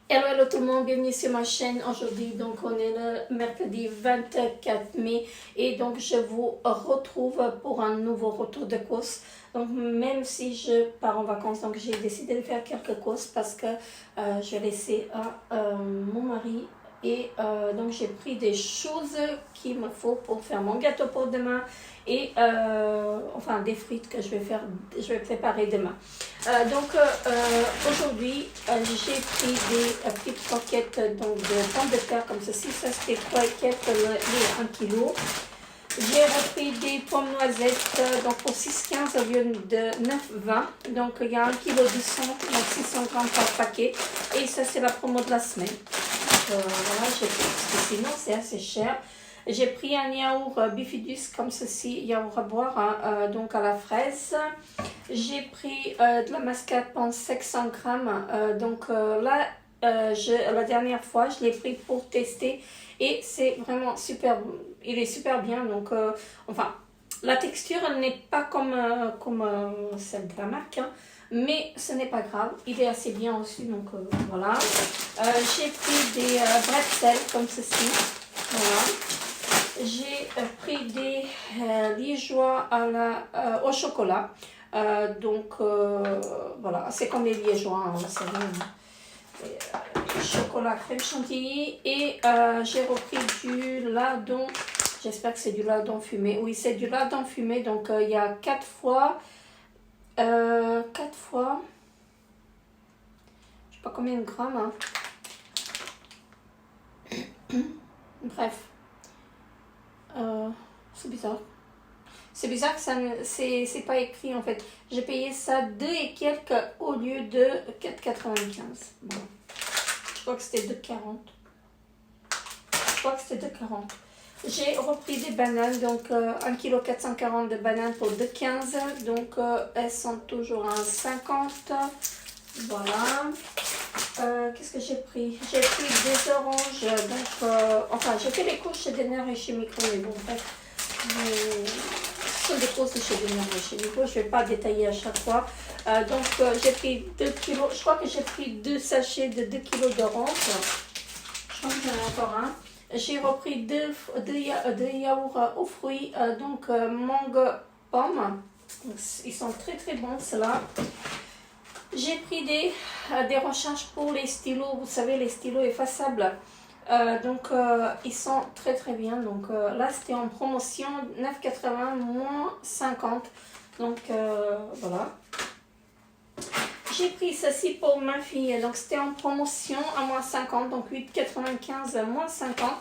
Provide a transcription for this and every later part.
Hello, hello tout le monde, bienvenue sur ma chaîne. Aujourd'hui, donc on est le mercredi 24 mai et donc je vous retrouve pour un nouveau retour de course. Donc même si je pars en vacances, donc j'ai décidé de faire quelques courses parce que je vais laisser à mon mari et donc j'ai pris des choses qu'il me faut pour faire mon gâteau pour demain et enfin des frites que je vais préparer demain. Aujourd'hui, j'ai pris des petites croquettes donc, de pommes de terre comme ceci. Ça, c'est des croquettes les 1 kg. J'ai repris des pommes noisettes donc pour 6,15 au lieu de 9,20. Donc, il y a 1 kg de 100, donc 600 grammes par paquet. Et ça, c'est la promo de la semaine. Voilà, j'ai pris, parce que sinon, c'est assez cher. J'ai pris un yaourt bifidus comme ceci, yaourt à boire, hein, donc à la fraise. J'ai pris de la mascarpone 500 grammes. Là, la dernière fois, je l'ai pris pour tester et c'est vraiment super. Il est super bien. Donc, enfin, la texture, elle n'est pas comme celle de la marque, hein, mais ce n'est pas grave. Il est assez bien aussi. Donc, voilà. J'ai pris des bretzels comme ceci. Voilà. J'ai pris des liégeois au chocolat. Voilà, c'est comme les liégeois, hein, c'est vrai. Chocolat crème chantilly. Et j'ai repris du ladon. J'espère que c'est du ladon fumé. Oui, c'est du ladon fumé. Donc, il y a 4 fois. 4 fois. Je sais pas combien de grammes. Hein. Bref. C'est bizarre. C'est bizarre que ça c'est pas écrit en fait. J'ai payé ça 2 et quelques au lieu de 4,95. Bon. Je crois que c'était 2,40. Je crois que c'était 2,40. J'ai repris des bananes, donc 1 kg 440 de bananes pour 2,15. Donc elles sont toujours à 1,50. Voilà. Qu'est-ce que j'ai pris? J'ai pris des oranges. Donc, enfin, j'ai fait les courses chez Denner et chez Micro, mais bon, bref. Ce sont des courses chez Denner et chez Micro. Je ne vais pas détailler à chaque fois. J'ai pris 2 kilos. Je crois que j'ai pris 2 sachets de 2 kilos d'oranges. Je crois que j'en ai encore un. J'ai repris 2 yaourts aux fruits. Mangue pomme. Ils sont très très bons, ceux-là. J'ai pris des recharges pour les stylos, vous savez, les stylos effaçables. Ils sont très très bien. Donc là, c'était en promotion 9,80 moins 50. Donc voilà. J'ai pris ceci pour ma fille. Donc c'était en promotion à moins 50. Donc 8,95 moins 50. Vous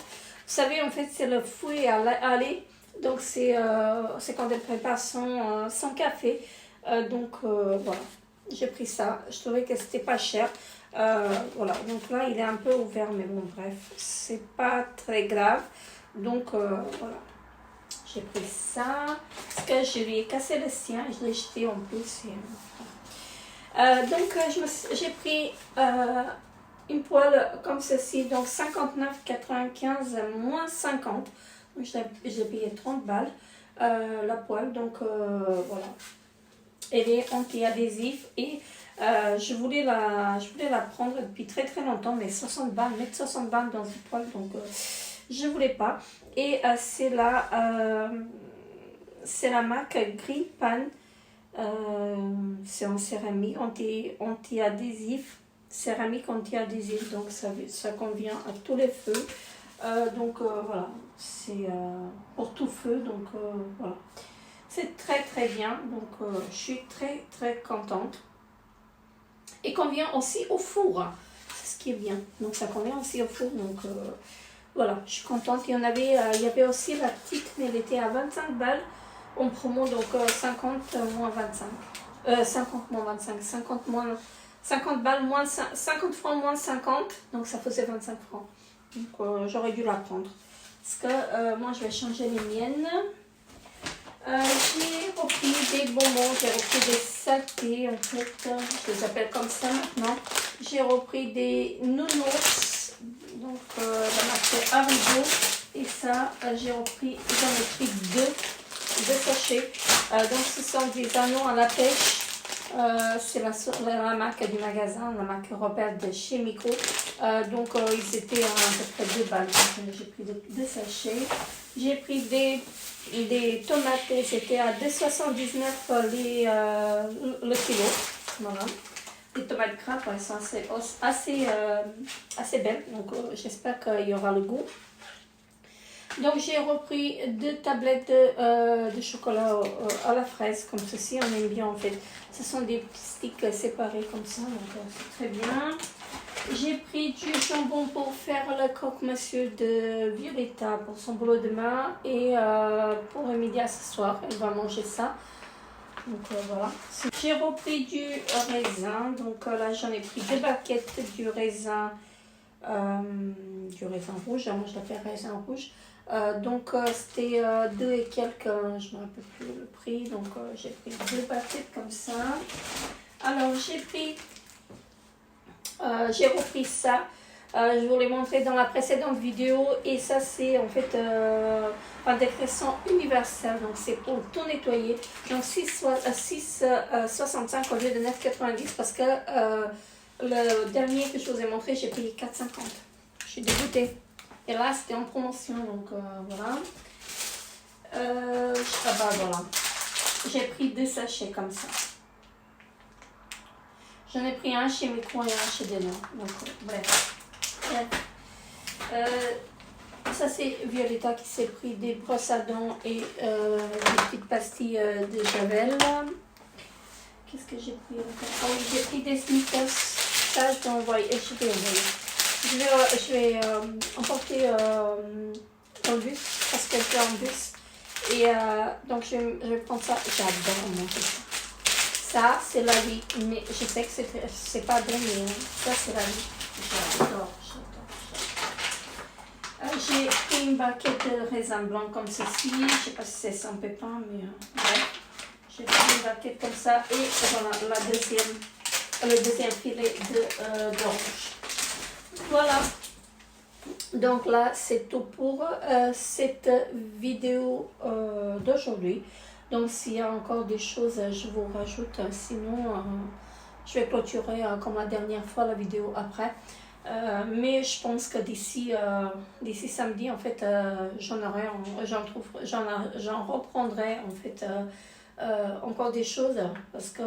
savez, en fait, c'est le fouet à lait. Donc c'est quand elle prépare son café. Voilà. J'ai pris ça, je trouvais que c'était pas cher. Voilà, donc là il est un peu ouvert, mais bon, bref, c'est pas très grave. Donc voilà, j'ai pris ça. Parce que je lui ai cassé le sien, je l'ai jeté en plus. J'ai pris une poêle comme ceci, donc 59,95 moins 50. Donc je l'ai payé 30 balles la poêle, donc voilà. Elle est anti-adhésif et je voulais la prendre depuis très très longtemps, mais 60 balles, mettre 60 balles dans une poêle, donc je voulais pas. Et c'est la marque Green Pan, c'est en céramique anti-adhésif, céramique anti-adhésif, donc ça convient à tous les feux. Voilà, c'est pour tout feu, donc voilà. C'est très très bien, donc je suis très très contente. Et convient aussi au four, c'est ce qui est bien. Donc ça convient aussi au four, donc voilà, je suis contente. Il y avait aussi la petite, mais elle était à 25 balles en promo, donc 50 moins 25. 50 moins 25, 50 balles moins 50 francs moins 50, donc ça faisait 25 francs. Donc j'aurais dû la prendre. Parce que moi je vais changer les miennes. J'ai repris des bonbons, j'ai repris des satés en fait, je les appelle comme ça maintenant. J'ai repris des nounours, donc la marque Haribo. Et ça, j'en ai pris deux sachets. Donc ce sont des anneaux à la pêche. C'est la marque du magasin, la marque Robert de chez Miko. Donc ils étaient à peu près 2 balles. J'ai pris 2 sachets. J'ai pris des tomates et c'était à 2,79 le kilo. Voilà. Les tomates graves, elles sont assez belles. Donc j'espère qu'il y aura le goût. Donc j'ai repris 2 tablettes de chocolat à la fraise, comme ceci, on aime bien en fait. Ce sont des petits sticks séparés comme ça, donc c'est très bien. J'ai pris du jambon pour faire le croque-monsieur de Violetta pour son boulot demain et pour Emilia ce soir, elle va manger ça. Donc voilà. J'ai repris du raisin, donc là j'en ai pris 2 baquettes du raisin rouge, moi je l'appelle raisin rouge. Donc c'était 2 et quelques, je ne me rappelle plus le prix, donc j'ai pris 2 baquettes comme ça. Alors j'ai repris ça, je vous l'ai montré dans la précédente vidéo et ça c'est en fait un dégraissant universel, donc c'est pour tout nettoyer, donc 6,65 au lieu de 9,90 parce que le dernier que je vous ai montré j'ai payé 4,50, je suis dégoûtée. Et là, c'était en promotion, donc voilà. Voilà. J'ai pris 2 sachets comme ça. J'en ai pris un chez Miko et un chez Delon. Donc, bref. Ça, c'est Violetta qui s'est pris des brosses à dents et des petites pastilles de Javel. Qu'est-ce que j'ai pris encore? Oh, j'ai pris des Snickers. Ça, je vais envoyer. Je vais emporter dans le bus parce que je vais en bus. Et donc je vais prendre ça. J'adore manger ça. Ça, c'est la vie. Mais je sais que c'est pas bon, mais ça, c'est la vie. J'adore. J'ai pris une baguette de raisin blanc comme ceci. Je ne sais pas si c'est sans pépins, mais bref. J'ai pris une baguette comme ça. Et voilà le deuxième filet d'orange. Voilà, donc là c'est tout pour cette vidéo d'aujourd'hui. Donc s'il y a encore des choses, je vous rajoute, sinon je vais clôturer comme la dernière fois la vidéo après. Mais je pense que d'ici samedi en fait j'en reprendrai en fait encore des choses parce que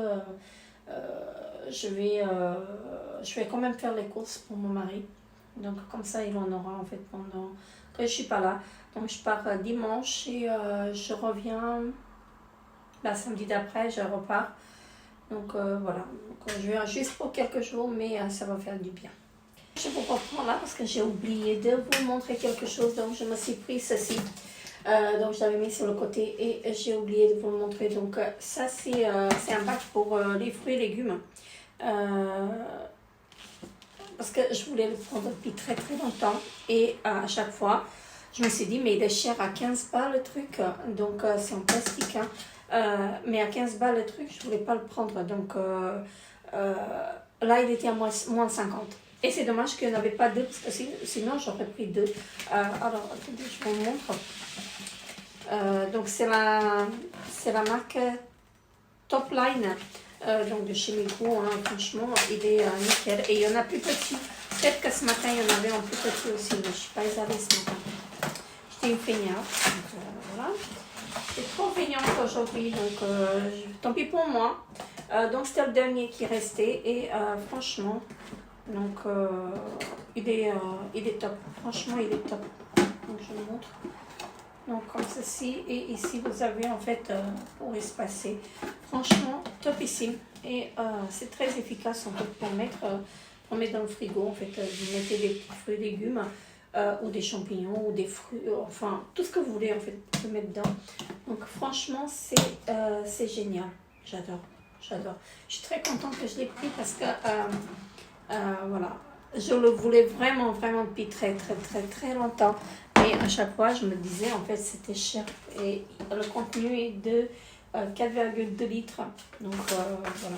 je vais quand même faire les courses pour mon mari. Donc comme ça, il en aura en fait pendant que je suis pas là. Donc je pars dimanche et je reviens la samedi d'après, je repars. Donc voilà, donc, je viens juste pour quelques jours, mais ça va faire du bien. Je vous reprends là parce que j'ai oublié de vous montrer quelque chose. Donc je me suis pris ceci. Donc je l'avais mis sur le côté et j'ai oublié de vous le montrer. Donc ça c'est un bac pour les fruits et légumes. Parce que je voulais le prendre depuis très très longtemps et à chaque fois je me suis dit mais il est cher à 15 balles le truc, donc c'est en plastique hein. Mais à 15 balles le truc je voulais pas le prendre, donc là il était à moins de 50 et c'est dommage qu'il n'y en avait pas 2 parce que sinon j'aurais pris 2. Alors attendez, je vous montre. Donc c'est la marque Topline. Donc de chez Miko, hein, franchement il est nickel et il y en a plus petits. Peut-être que ce matin il y en avait en plus petit aussi, mais je ne suis pas allée ce matin. J'étais une feignante, donc voilà. J'étais trop feignante aujourd'hui, donc tant pis pour moi. Donc c'était le dernier qui restait et franchement, donc il est top. Franchement il est top. Donc je vous montre. Donc comme ceci, et ici vous avez en fait pour espacer, franchement topissime et c'est très efficace en fait pour mettre dans le frigo. En fait vous mettez des petits fruits et légumes ou des champignons ou des fruits, enfin tout ce que vous voulez en fait pour mettre dedans. Donc franchement c'est génial, j'adore. Je suis très contente que je l'ai pris parce que voilà, je le voulais vraiment depuis très longtemps. Et à chaque fois, je me disais, en fait, c'était cher. Et le contenu est de 4,2 litres. Donc, voilà.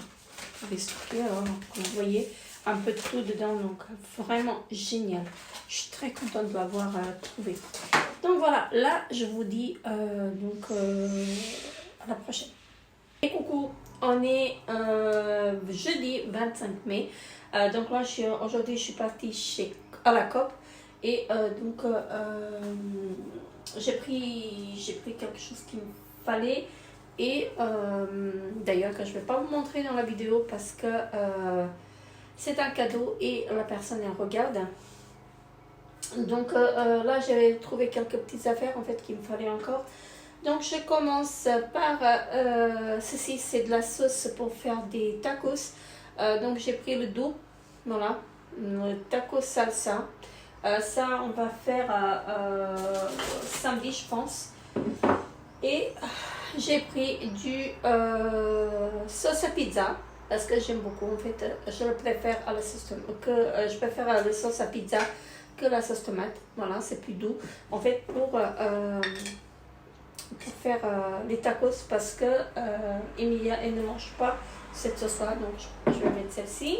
Vous pouvez stocker, alors, comme vous voyez, un peu de tout dedans. Donc, vraiment génial. Je suis très contente de l'avoir trouvé. Donc, voilà. Là, je vous dis, à la prochaine. Et coucou. On est jeudi 25 mai. Donc là, aujourd'hui, je suis partie à la COP. Et donc, j'ai pris quelque chose qu'il me fallait. Et d'ailleurs, que je ne vais pas vous montrer dans la vidéo parce que c'est un cadeau et la personne elle regarde. Donc là, j'avais trouvé quelques petites affaires en fait qu'il me fallait encore. Donc je commence par ceci, c'est de la sauce pour faire des tacos. Donc j'ai pris le dos, voilà, le taco salsa. Ça, on va faire samedi, je pense. Et j'ai pris du sauce à pizza parce que j'aime beaucoup. En fait, je le préfère à la sauce je préfère la sauce à pizza que la sauce tomate. Voilà, c'est plus doux. En fait, pour faire les tacos parce que Emilia elle ne mange pas cette sauce-là, donc je vais mettre celle-ci.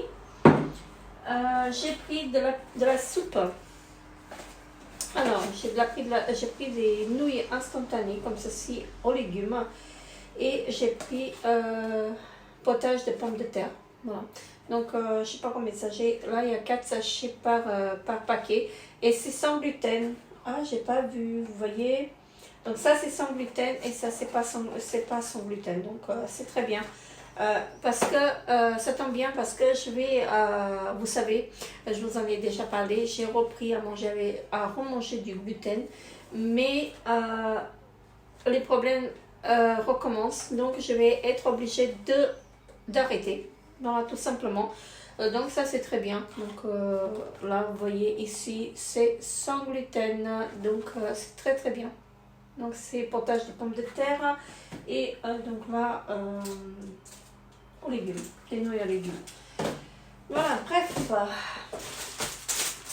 J'ai pris de la soupe. Alors, j'ai pris des nouilles instantanées comme ceci aux légumes et j'ai pris potage de pommes de terre. Voilà. Donc, je ne sais pas combien de sachets. Là, il y a 4 sachets par paquet et c'est sans gluten. Ah, j'ai pas vu, vous voyez. Donc, ça, c'est sans gluten et ça, c'est pas sans gluten. Donc, c'est très bien. Parce que ça tombe bien parce que je vais, vous savez, je vous en ai déjà parlé, j'ai repris à remanger du gluten, mais les problèmes recommencent, donc je vais être obligée d'arrêter, voilà, tout simplement. Donc ça c'est très bien, donc là vous voyez ici c'est sans gluten, donc c'est très très bien. Donc c'est potage de pommes de terre et donc là aux légumes, des nouilles à légumes. Voilà, bref,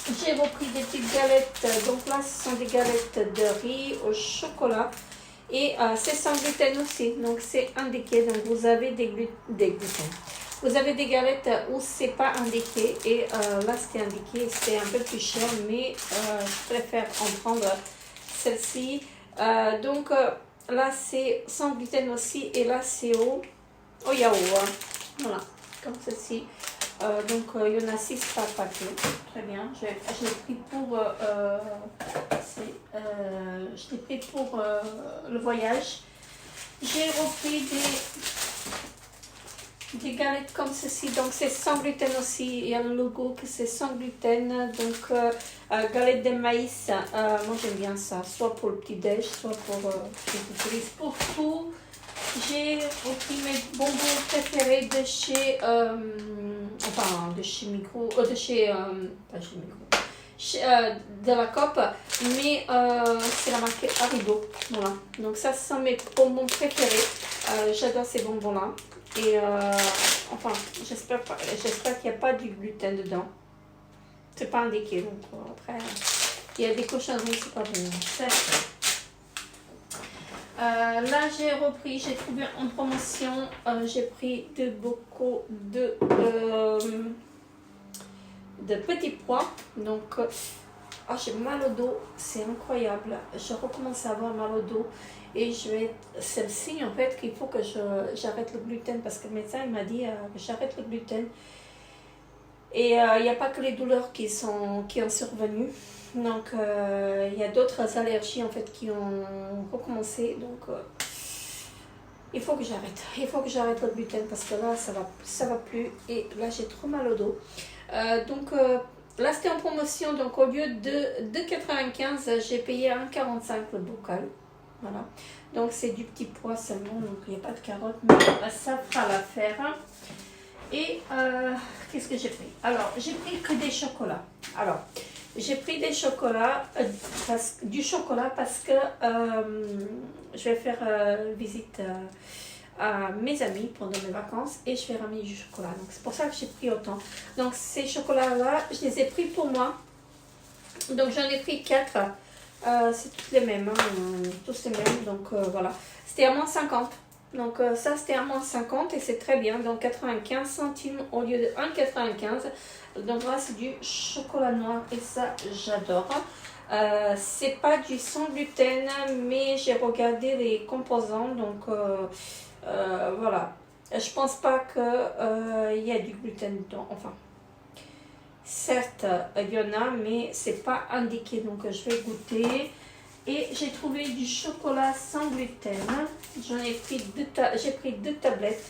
j'ai repris des petites galettes. Donc là, ce sont des galettes de riz au chocolat et c'est sans gluten aussi. Donc c'est indiqué. Donc vous avez des gluten. Vous avez des galettes où c'est pas indiqué et là c'était indiqué. C'est un peu plus cher, mais je préfère en prendre celle-ci. Donc là c'est sans gluten aussi et là c'est au yaourt, voilà, comme ceci. Donc il y en a 6 par paquet, très bien. J'ai pris pour je l'ai pris pour le voyage. J'ai repris des galettes comme ceci, donc c'est sans gluten aussi. Il y a le logo que c'est sans gluten, donc galettes de maïs. Moi j'aime bien ça, soit pour le petit déj, soit pour j'utilise pour tout. J'ai repris mes bonbons préférés de chez Micro, pas chez Micro, de la COP, mais c'est la marque Haribo, voilà. Donc ça, ce sont mes bonbons préférés. J'adore ces bonbons-là. Et enfin, j'espère qu'il n'y a pas du gluten dedans. C'est pas indiqué, donc après, il y a des cochonneries, c'est pas bon. Là j'ai trouvé en promotion, j'ai pris beaucoup de petits pois. Donc j'ai mal au dos, c'est incroyable. Je recommence à avoir mal au dos et c'est le signe en fait qu'il faut que j'arrête le gluten parce que le médecin il m'a dit que j'arrête le gluten. Et il n'y a pas que les douleurs qui ont survenu. Donc, il y a d'autres allergies en fait qui ont recommencé. Donc, il faut que j'arrête. Il faut que j'arrête le gluten parce que là, ça va plus. Et là, j'ai trop mal au dos. Donc, là, c'était en promotion. Donc, au lieu de 2,95, j'ai payé 1,45 le bocal. Voilà. Donc, c'est du petit pois seulement. Donc, il n'y a pas de carottes. Mais ça fera l'affaire. Et qu'est-ce que j'ai pris? Alors, j'ai pris que des chocolats. Alors, j'ai pris des chocolats, du chocolat parce que je vais faire visite à mes amis pendant mes vacances et je vais ramener du chocolat. Donc, c'est pour ça que j'ai pris autant. Donc, ces chocolats-là, je les ai pris pour moi. Donc, j'en ai pris 4. C'est tous les mêmes. Tous les mêmes. Donc, voilà. C'était à moins 50. Donc ça c'était à moins 50 et c'est très bien, donc 95 centimes au lieu de 1,95. Donc là c'est du chocolat noir et ça j'adore. C'est pas du sans gluten mais j'ai regardé les composants, donc voilà. Je pense pas que y a du gluten dedans. Enfin, certes, il y en a, mais c'est pas indiqué. Donc, je vais goûter. Et j'ai trouvé du chocolat sans gluten. J'en ai pris j'ai pris 2 tablettes.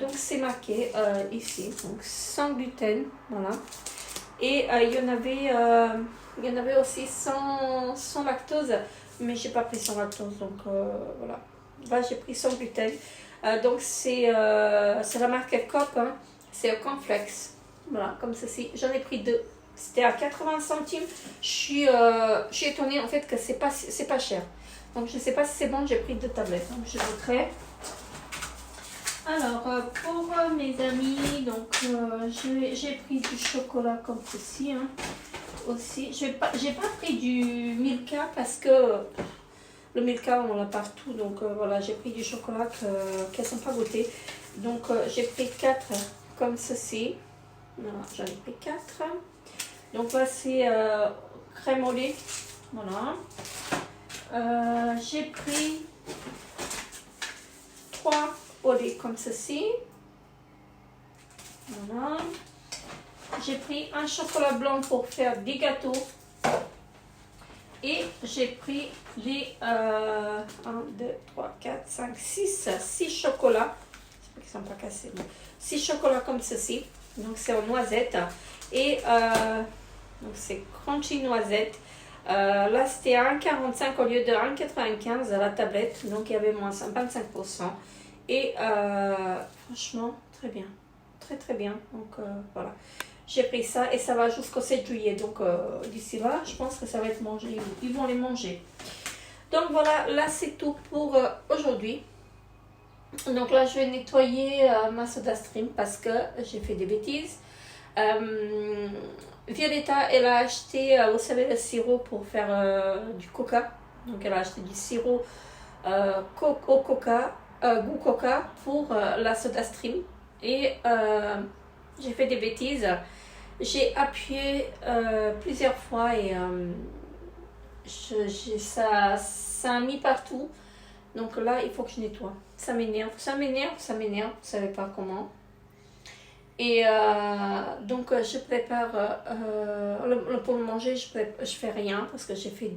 Donc, c'est marqué ici. Donc, sans gluten. Voilà. Et il y en avait aussi sans lactose. Mais j'ai pas pris sans lactose. Donc, voilà. Là, j'ai pris sans gluten. Donc, c'est la marque Coop. Hein. C'est Cornflakes. Voilà, comme ceci. J'en ai pris 2. C'était à 80 centimes. Je suis étonnée en fait que c'est pas cher. Donc, je sais pas si c'est bon. J'ai pris 2 tablettes. Donc, je goûterai. Alors, pour mes amis, donc j'ai pris du chocolat comme ceci. Hein, aussi. J'ai pas pris du Milka parce que le Milka, on l'a partout. Donc, voilà, j'ai pris du chocolat qu'elles ne sont pas goûtées. Donc, j'ai pris 4 comme ceci. Voilà, j'en ai pris 4. Donc, voici crème au lait. Voilà. J'ai pris 3 au lait comme ceci. Voilà. J'ai pris un chocolat blanc pour faire des gâteaux. Et j'ai pris les 1, 2, 3, 4, 5, 6 chocolats. J'espère qu'ils ne sont pas cassés. 6 chocolats comme ceci. Donc c'est en noisette. Et donc c'est crunchy noisette. Là c'était à 1,45 au lieu de 1,95 à la tablette. Donc il y avait moins 25%. Et franchement, très bien. Très très bien. Donc voilà. J'ai pris ça et ça va jusqu'au 7 juillet. Donc d'ici là, je pense que ça va être mangé. Ils vont les manger. Donc voilà, là c'est tout pour aujourd'hui. Donc là, je vais nettoyer ma SodaStream parce que j'ai fait des bêtises. Violetta, elle a acheté, vous savez, le sirop pour faire du coca. Donc elle a acheté du sirop au coca, goût coca pour la SodaStream. Et j'ai fait des bêtises. J'ai appuyé plusieurs fois et ça a mis partout. Donc là, il faut que je nettoie. Ça m'énerve, vous savez pas comment. Et donc je prépare, pour le manger, je fais rien parce que j'ai fait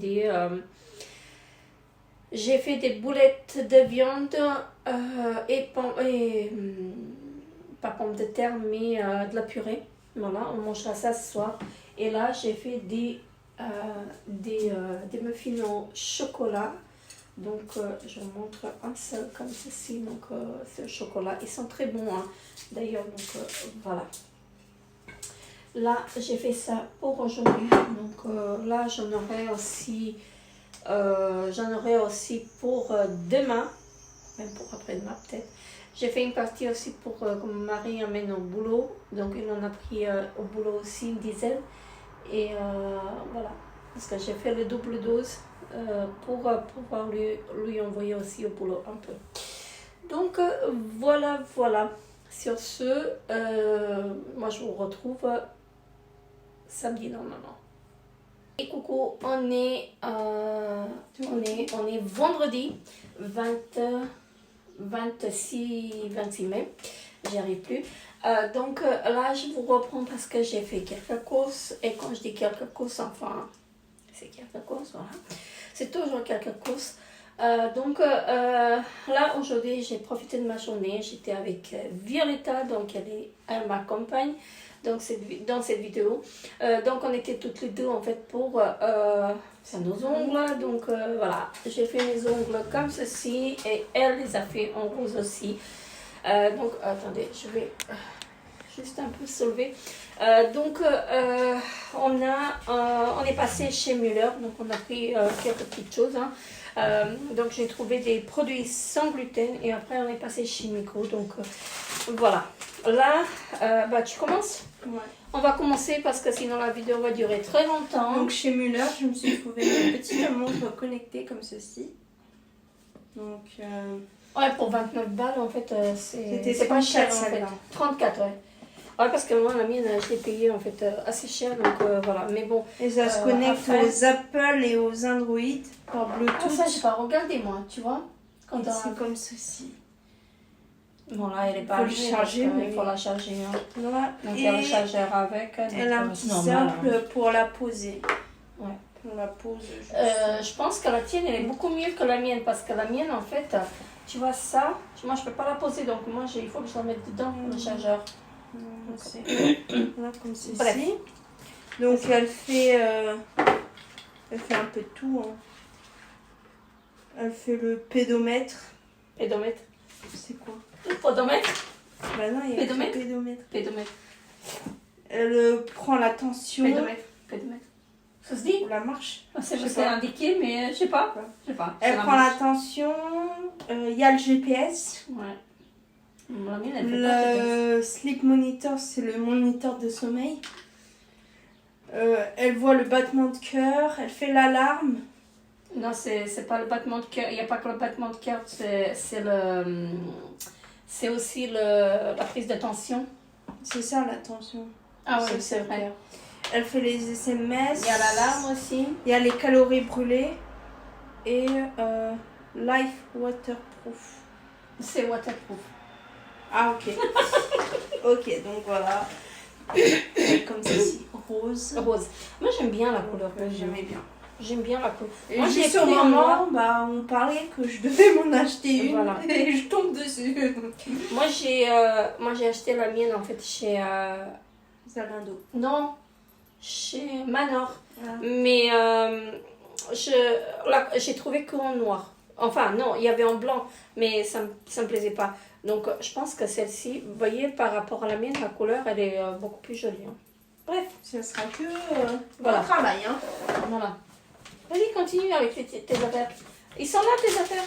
des boulettes de viande pas pommes de terre, mais de la purée. Voilà, on mangera ça ce soir. Et là, j'ai fait des muffins au chocolat. Donc, je vous montre un seul comme ceci. Donc, c'est le chocolat. Ils sont très bons, hein, d'ailleurs. Donc, voilà. Là, j'ai fait ça pour aujourd'hui. Donc, là, j'en aurai aussi pour demain. Même pour après-demain, peut-être. J'ai fait une partie aussi pour que mon mari amène au boulot. Donc, il en a pris au boulot aussi une dizaine. Et voilà. Parce que j'ai fait le double dose pour pouvoir lui envoyer aussi au boulot un peu. Donc, voilà. Sur ce, moi, je vous retrouve samedi normalement. Et coucou, on est vendredi 26 mai, j'y arrive plus. Donc là, je vous reprends parce que j'ai fait quelques courses. Et quand je dis quelques courses, enfin, c'est quelques courses, voilà. C'est toujours quelques courses. Donc là, aujourd'hui, j'ai profité de ma journée. J'étais avec Violetta, donc elle m'accompagne dans cette vidéo. Donc on était toutes les deux en fait pour faire nos ongles. Donc voilà, j'ai fait mes ongles comme ceci et elle les a fait en rose aussi. Donc attendez, je vais juste un peu soulever. Donc on est passé chez Müller, donc on a pris quelques petites choses. Hein. Donc j'ai trouvé des produits sans gluten et après on est passé chez Micro. Donc voilà. Là, tu commences? Ouais. On va commencer parce que sinon la vidéo va durer très longtemps. Donc chez Müller, je me suis trouvé une petite montre connectée comme ceci. Donc ouais, pour 29 balles en fait, c'est pas cher en fait. celle-là. 34, ouais. Ouais, parce que moi la mienne, je l'ai payée en fait assez cher, donc voilà. Mais bon. Et ça se connecte aux Apple et aux Android par Bluetooth. Ah ça, j'ai pas regardé moi, tu vois. C'est comme ceci. Bon, là, elle est pas Faut le allumée charger, parce que mais il faut la charger. Hein. Voilà. Donc, il Et y a le chargeur avec. elle a un donc, petit c'est normal, simple hein. pour la poser. Ouais. On la pose juste. Je pense que la tienne, elle est beaucoup mieux que la mienne parce que la mienne, en fait, tu vois ça, moi, je peux pas la poser. Donc, moi, il faut que je la mette dedans, le chargeur. C'est voilà, comme ceci. Bref. Donc elle fait un peu de tout. Hein. Elle fait le pédomètre. Pédomètre. C'est quoi? Le podomètre. Bah non, il y a Pédomètre. le pédomètre. Pédomètre. Elle prend la tension Pédomètre. Pédomètre. Ça se dit? pour la marche. C'est indiqué, mais je sais pas. Je sais pas. Elle prend la tension. Il y a le GPS. Ouais. La mienne, elle fait pas de Le sleep monitor, c'est le moniteur de sommeil. Elle voit le battement de cœur. Elle fait l'alarme. Non, c'est pas le battement de cœur. Il n'y a pas que le battement de cœur. C'est aussi la prise de tension. C'est ça la tension. Ah oui, c'est vrai. Elle fait les SMS. Il y a l'alarme aussi. Il y a les calories brûlées. Et Life Waterproof. C'est waterproof. Ah ok. Ok, donc voilà. Comme ceci. Rose. Rose. Moi, j'aime bien la couleur rose. J'aimais bien. J'aime bien la couleur. Et Moi, j'ai juste au pris en noir. moment, on parlait que je devais m'en acheter une. Voilà. Et je tombe dessus. Moi, j'ai acheté la mienne, en fait, chez... Zalando. Non, chez Manor. Ah. Mais j'ai trouvé qu'en noir. Enfin, non, il y avait en blanc, mais ça me plaisait pas. Donc, je pense que celle-ci, vous voyez, par rapport à la mienne, la couleur, elle est beaucoup plus jolie. Hein. Bref, Ça sera que Voilà. bon travail. Hein. voilà. Vas-y, continue avec tes affaires. Ils sont là, tes affaires.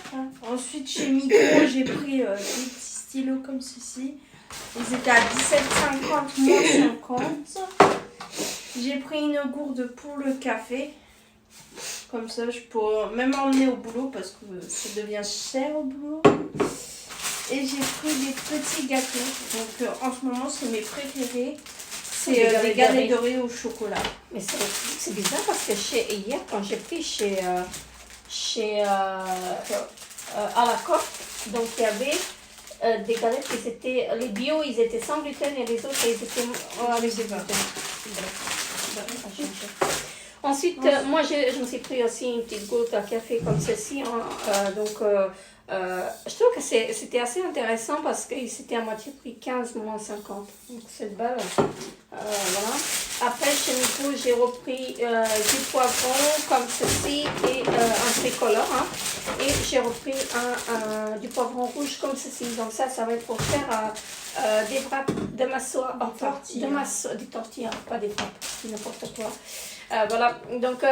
Ensuite, chez Micro, j'ai pris des petits stylos comme ceci. Ils étaient à 17,50 moins 50. J'ai pris une gourde pour le café. Comme ça, je peux même emmener au boulot parce que ça devient cher au boulot. Et j'ai pris des petits gâteaux. Donc en ce moment, c'est mes préférés. C'est des galettes dorées au chocolat. Mais c'est bizarre parce que hier, quand j'ai pris chez à la Coque, donc il y avait des galettes qui étaient, les bio, ils étaient sans gluten et les autres, ils étaient avec du gluten. Bref, ça a changé. Ensuite, moi, je me suis pris aussi une petite goutte à café comme ceci. Hein, je trouve que c'était assez intéressant parce que c'était à moitié prix 15 moins 50. Donc, c'est belle. Voilà. Après, chez Miko, j'ai repris du poivron comme ceci et un tricolore. Hein, et j'ai repris du poivron rouge comme ceci. Donc, ça va être pour faire des wraps de massoir. Enfin, des tortillas, pas des wraps, c'est n'importe quoi. Voilà, donc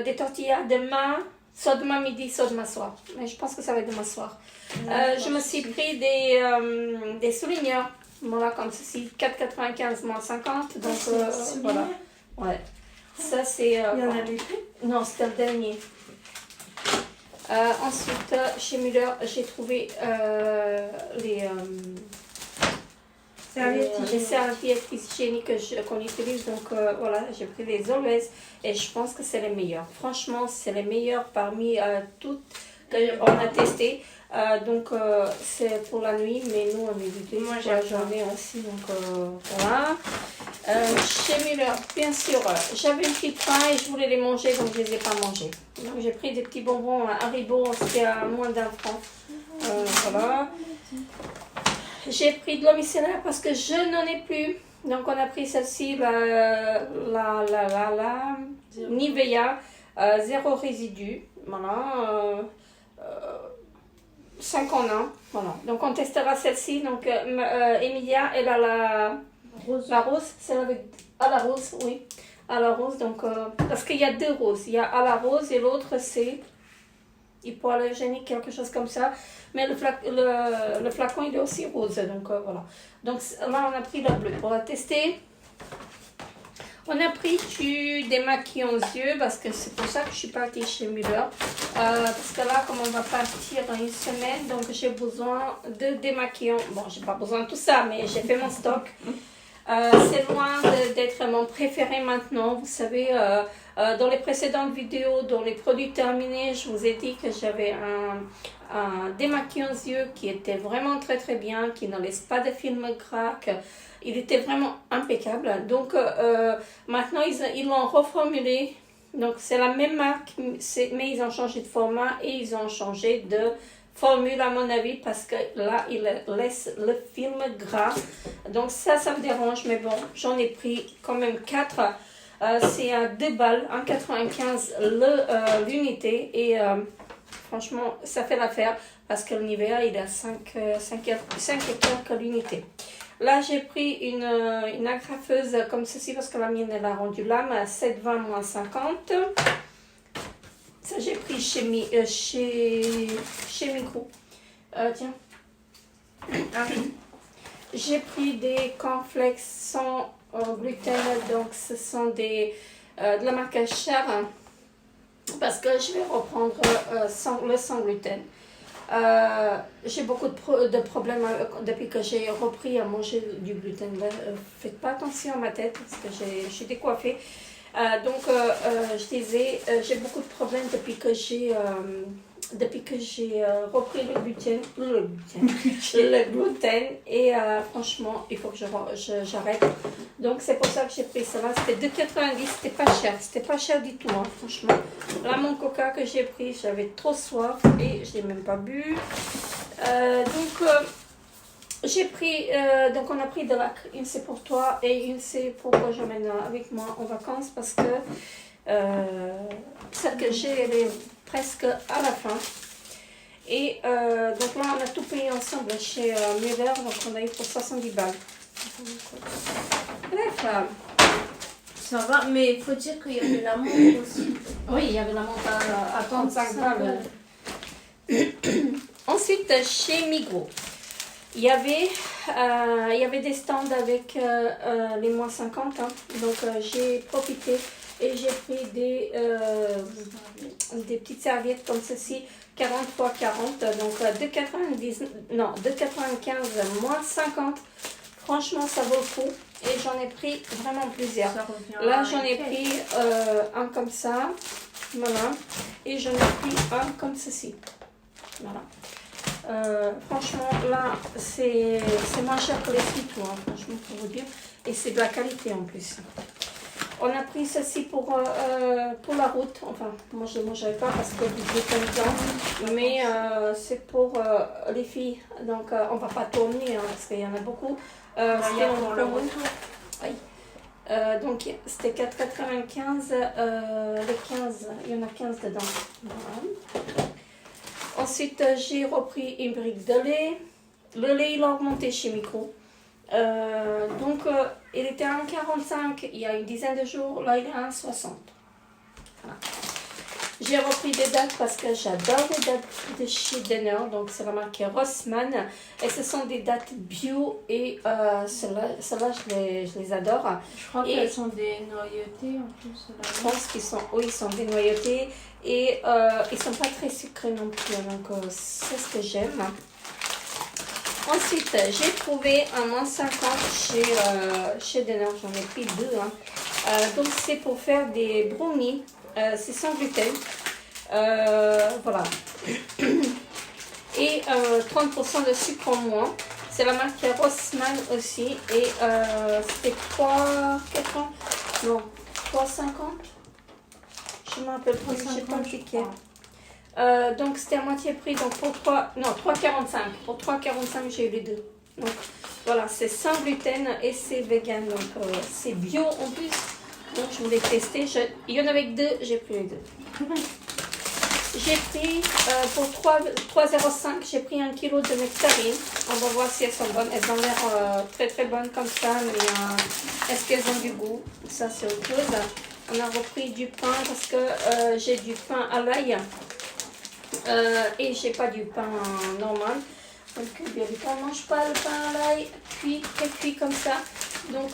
des tortillas demain, soit demain midi, soit demain soir. Mais je pense que ça va être demain soir. Je me suis pris des souligneurs, voilà, comme ceci, 4,95 moins 50. Donc voilà. Ouais. Ça c'est. Il y en avait plus? Non, c'était le dernier. Ensuite, chez Müller, j'ai trouvé les serviettes hygiéniques qu'on utilise, donc voilà, j'ai pris les Always et je pense que c'est les meilleurs. Franchement, c'est les meilleurs parmi toutes qu'on a testées. Donc c'est pour la nuit, mais nous on utilise pour la journée aussi. Donc voilà. Chez Müller, bien sûr, j'avais un petit pain et je voulais les manger, donc je ne les ai pas mangés. Donc j'ai pris des petits bonbons Haribo, c'était à moins d'1 franc. Voilà. J'ai pris de l'eau micellaire parce que je n'en ai plus. Donc on a pris celle-ci, la Nivea, 0 résidu. Voilà. 5 en 1. Voilà. Donc on testera celle-ci. Donc Emilia, elle a la rose. Celle avec à la rose, oui. À la rose. Donc, parce qu'il y a 2 roses. Il y a à la rose et l'autre c'est hypoallergénique, quelque chose comme ça. Mais le flacon il est aussi rose. Donc voilà. Donc là on a pris la bleue pour la tester. On a pris du démaquillant aux yeux parce que c'est pour ça que je suis partie chez Müller. Parce que là, comme on va partir dans une semaine, donc j'ai besoin de démaquillant. Bon, j'ai pas besoin de tout ça, mais j'ai fait mon stock. C'est loin d'être mon préféré maintenant. Vous savez, dans les précédentes vidéos, dans les produits terminés, je vous ai dit que j'avais un démaquillant aux yeux qui était vraiment très très bien, qui ne laisse pas de film gras. Il était vraiment impeccable. Donc maintenant, ils l'ont reformulé. Donc c'est la même marque, mais ils ont changé de format et ils ont changé de formule à mon avis parce que là il laisse le film gras. Donc ça me dérange, mais bon, j'en ai pris quand même 4. C'est à 2 balles, 1,95 l'unité et franchement ça fait l'affaire parce que le Nivea il est à 5 et quelques l'unité. Là, j'ai pris une agrafeuse comme ceci parce que la mienne, elle a rendu lame à 7,20 moins 50. Ça, j'ai pris chez Migros. Tiens. Ah. J'ai pris des cornflakes sans gluten. Donc, ce sont de la marque Cher. Parce que je vais reprendre le sans gluten. J'ai beaucoup de problèmes depuis que j'ai repris à manger du gluten. Faites pas attention à ma tête parce que je suis décoiffée. Donc, je disais, j'ai beaucoup de problèmes depuis que j'ai repris le gluten et franchement, il faut que j'arrête. Donc, c'est pour ça que j'ai pris ça là. C'était 2,90, c'était pas cher du tout, hein, franchement. Là, mon coca que j'ai pris, j'avais trop soif et je l'ai même pas bu. J'ai pris, donc on a pris de la, une c'est pour toi et une c'est pour que j'emmène avec moi en vacances parce que celle que j'ai, elle est presque à la fin. Et donc là, on a tout payé ensemble chez Müller, donc on a eu pour 70 balles. Bref. Ça va, mais il faut dire qu'il y avait la montre aussi. Oui, il y avait la montre à 35 balles. Ensuite, chez Migros, il y avait des stands avec les moins 50. Hein. Donc, j'ai profité et j'ai pris des petites serviettes comme ceci, 40 x 40. Donc, 2,95 moins 50. Franchement, ça vaut le coup. Et j'en ai pris vraiment plusieurs. Là, j'en ai pris un comme ça. Voilà. Et j'en ai pris un comme ceci. Voilà. Franchement, là, c'est moins cher que les Swito, hein, franchement, pour vous dire. Et c'est de la qualité en plus. On a pris ceci pour la route. Enfin, moi, je ne mangerai pas parce que j'ai pas le temps. Mais c'est pour les filles. Donc, on ne va pas tourner hein, parce qu'il y en a beaucoup. C'était en promo. Oui. Donc, c'était 4,95. Les 15, il y en a 15 dedans. Voilà. Ensuite, j'ai repris une brique de lait. Le lait, il a augmenté chez Migros. Donc, il était à 1,45 il y a une dizaine de jours. Là, il est à 1,60. Voilà. J'ai repris des dates parce que j'adore les dates de chez Denner. Donc, c'est la marque Rossmann. Et ce sont des dates bio. Et celles-là, je les adore. Je crois qu'elles sont dénoyautées en plus. Je pense qu'ils sont, oui, ils sont dénoyautés. Et ils ne sont pas très sucrés non plus. Donc, c'est ce que j'aime. Ensuite, j'ai trouvé un moins 50 chez Denner. J'en ai pris 2. Hein. Donc, c'est pour faire des brownies. C'est sans gluten. Voilà. Et 30% de sucre en moins. C'est la marque Rossmann aussi. Et c'était 3,50. Je ne me rappelle plus. J'ai pas le ticket. Donc c'était à moitié prix. Donc pour 3,45. Pour 3,45 j'ai eu les deux. Donc voilà, c'est sans gluten et c'est vegan. Donc c'est bio en plus. Donc je voulais tester. Il y en avait que 2, j'ai pris les 2. J'ai pris pour 3,05, j'ai pris 1 kg de nectarines. On va voir si elles sont bonnes. Elles ont l'air très très bonnes comme ça, mais est-ce qu'elles ont du goût? Ça c'est autre chose. On a repris du pain parce que j'ai du pain à l'ail et j'ai pas du pain normal. Donc bien évidemment, on ne mange pas le pain à l'ail cuit comme ça. Donc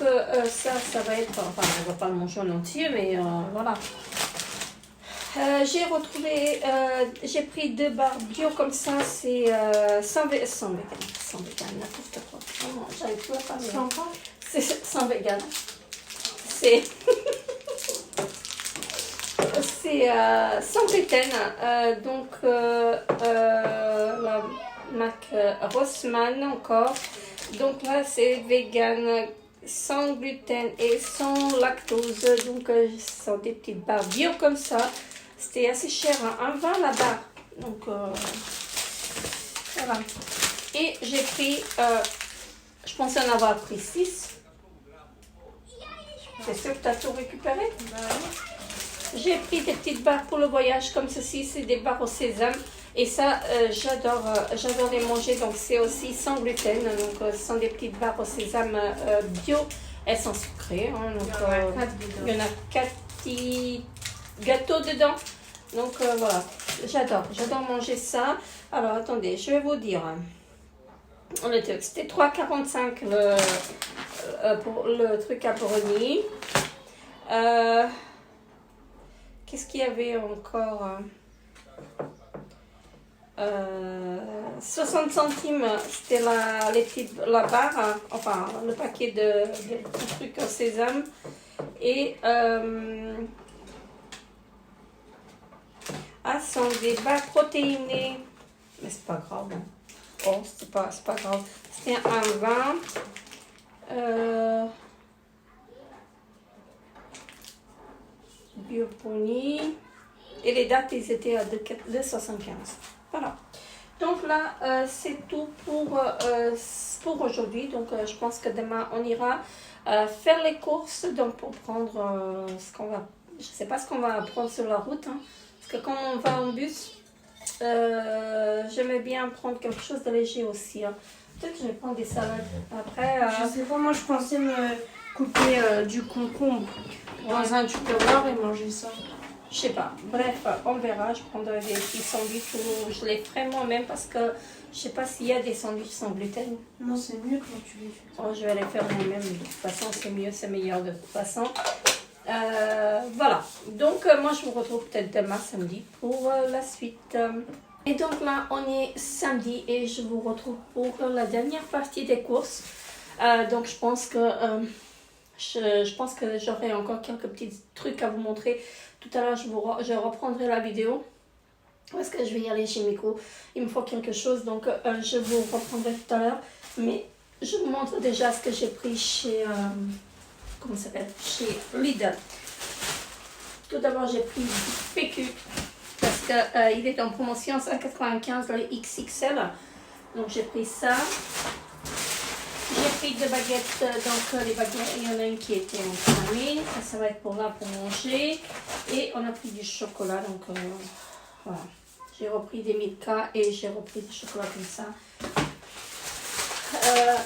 ça va être, enfin on ne va pas le manger en entier, mais voilà. J'ai retrouvé, j'ai pris 2 barres bio comme ça, c'est sans vegan, n'importe quoi. Oh, j'arrive plus à parler. c'est sans vegan. C'est c'est sans gluten. Donc la marque Rossmann encore. Donc là c'est vegan, sans gluten et sans lactose. Donc ce sont des petites barres bio comme ça. C'était assez cher, hein, 1,20 la barre. Donc voilà. Et j'ai pris, je pensais en avoir pris 6. C'est sûr que tu as tout récupéré? Bah oui. J'ai pris des petites barres pour le voyage comme ceci. C'est des barres au sésame. Et ça, j'adore les manger. Donc c'est aussi sans gluten. Donc ce sont des petites barres au sésame bio. Elles sont sucrées. Hein, donc, il y en a 4 petits gâteaux dedans. Donc voilà, j'adore manger ça. Alors attendez, je vais vous dire. Le truc, c'était 3,45 pour le truc à brownie. Qu'est-ce qu'il y avait encore? 60 centimes, c'était la barre, enfin le paquet de trucs au sésame. Et ce sont des barres protéinées. Mais c'est pas grave. Hein. Oh, c'est pas grave. C'était un 20. Biopony. Et les dates, ils étaient à 2,75. Voilà. Donc là, c'est tout pour aujourd'hui. Donc je pense que demain, on ira faire les courses. Donc pour prendre ce qu'on va... Je sais pas ce qu'on va prendre sur la route. Hein, parce que quand on va en bus... j'aimais bien prendre quelque chose de léger aussi. Hein. Peut-être que je vais prendre des salades. Après, je sais pas, moi je pensais me couper du concombre dans un tupperware et manger ça. Je sais pas. Bref, on verra. Je prendrai des petits sandwichs ou je les ferai moi-même parce que je sais pas s'il y a des sandwichs sans gluten. Non, c'est mieux quand tu les fais. Oh, je vais les faire moi-même. De toute façon, c'est mieux, c'est meilleur de toute façon. Voilà, donc moi je vous retrouve peut-être demain samedi pour la suite. Et donc là on est samedi et je vous retrouve pour la dernière partie des courses. Donc je pense que j'aurai encore quelques petits trucs à vous montrer. Tout à l'heure je reprendrai la vidéo parce que je vais y aller chez Miko. Il me faut quelque chose, donc je vous reprendrai tout à l'heure. Mais je vous montre déjà ce que j'ai pris chez... comment ça s'appelle? Chez Lidl. Tout d'abord, j'ai pris du PQ parce qu'il est en promotion 1,95 dans les XXL. Donc, j'ai pris ça. J'ai pris deux baguettes. Donc, les baguettes, il y en a une qui était en famille. Ça va être pour là pour manger. Et on a pris du chocolat. Donc, voilà. J'ai repris des Milka et j'ai repris du chocolat comme ça.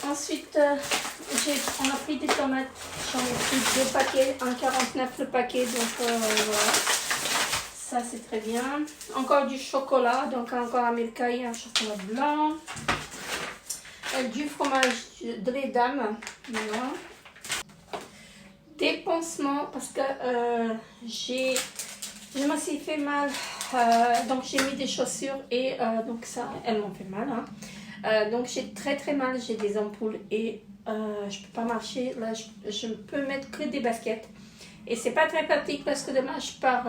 Ensuite, on a pris des tomates. J'en ai pris 2 paquets, 1,49 le paquet. Donc voilà, ça c'est très bien. Encore du chocolat, donc encore un Milka et un chocolat blanc. Du fromage de lait d'âme. Voilà. Des pansements parce que je me suis fait mal. Donc j'ai mis des chaussures et donc ça, elles m'ont fait mal. Hein. Donc j'ai très mal, j'ai des ampoules et je peux pas marcher. Là je ne peux mettre que des baskets et c'est pas très pratique parce que demain je pars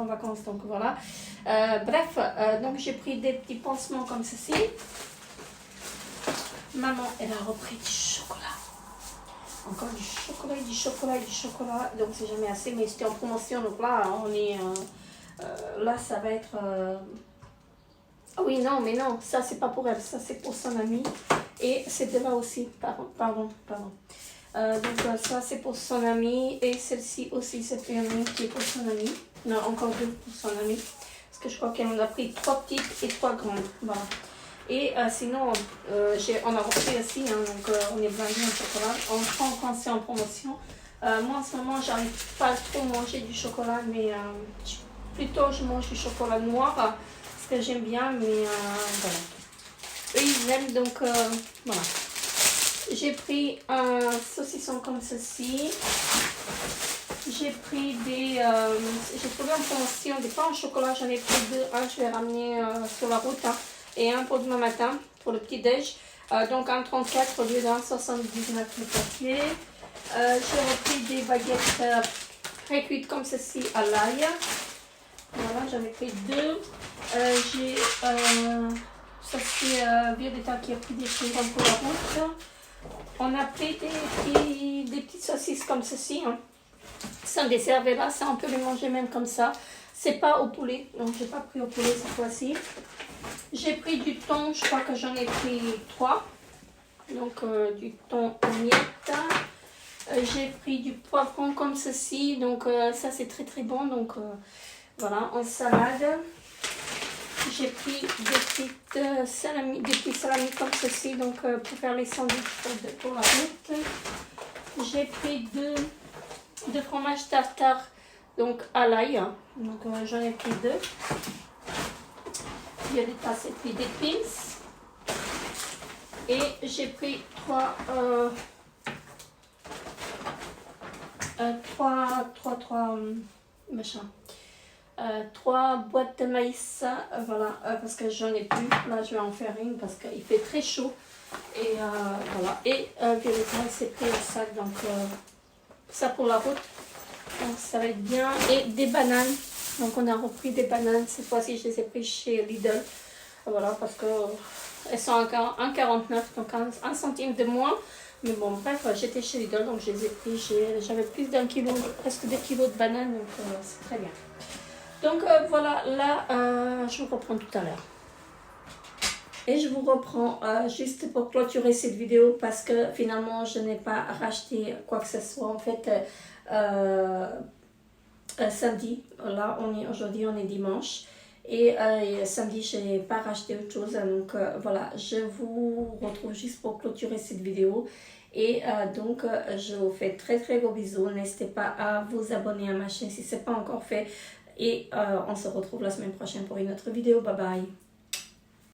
en vacances, donc voilà. Bref, donc j'ai pris des petits pansements comme ceci. Maman elle a repris du chocolat, encore du chocolat, du chocolat, du chocolat, donc c'est jamais assez, mais c'était en promotion, donc là on est là ça va être ah oui, non, mais non, ça c'est pas pour elle, ça c'est pour son ami. Et c'était là aussi, pardon. Donc ça c'est pour son ami et celle-ci aussi c'est une qui est pour son ami. Non, encore 2 pour son ami. Parce que je crois qu'elle en a pris 3 petites et 3 grandes. Voilà. Et sinon, on a repris aussi, hein, donc on est blindé en chocolat. On prend quand c'est en promotion. Moi en ce moment, j'arrive pas à trop manger du chocolat, mais plutôt je mange du chocolat noir. Que j'aime bien, mais voilà. Eux ils aiment, donc voilà. J'ai pris un saucisson comme ceci. J'ai pris des... j'ai trouvé en promotion des pains au chocolat, j'en ai pris 2. Un je vais ramener sur la route hein, et un pour demain matin pour le petit déj. Donc 1,34 au lieu de 1,79 le paquet. J'ai repris des baguettes pré-cuites comme ceci à l'ail. Voilà, j'avais pris 2. J'ai ça c'est Violetta qui a pris des chewing pour la route. On a pris des petites saucisses comme ceci. Hein. Sans des cervelas, ça on peut les manger même comme ça. C'est pas au poulet, donc j'ai pas pris au poulet cette fois-ci. J'ai pris du thon, je crois que j'en ai pris 3. Donc du thon miette. J'ai pris du poivron comme ceci, donc ça c'est très très bon. Donc voilà, en salade. J'ai pris des petits salamis comme ceci, donc pour faire les sandwichs pour la route. J'ai pris deux fromages tartare, donc à l'ail, donc j'en ai pris 2. Violetta s'est pris des pinces. Et j'ai pris 3 boîtes de maïs, voilà, parce que j'en ai plus. Là, je vais en faire une parce qu'il fait très chaud. Et voilà. Et Violetta s'est pris un sac, donc ça pour la route. Donc ça va être bien. Et des bananes. Donc on a repris des bananes. Cette fois-ci, je les ai pris chez Lidl. Voilà, parce que elles sont encore 1,49, donc 1 centime de moins. Mais bon, bref, j'étais chez Lidl, donc je les ai pris. J'avais plus d'1 kilo, presque 2 kilos de bananes, donc c'est très bien. Donc voilà, là, je vous reprends tout à l'heure. Et je vous reprends juste pour clôturer cette vidéo parce que finalement, je n'ai pas racheté quoi que ce soit. En fait, samedi, là, aujourd'hui, on est dimanche. Et samedi, je n'ai pas racheté autre chose. Donc voilà, je vous retrouve juste pour clôturer cette vidéo. Et donc, je vous fais très très gros bisous. N'hésitez pas à vous abonner à ma chaîne si ce n'est pas encore fait. Et on se retrouve la semaine prochaine pour une autre vidéo. Bye bye.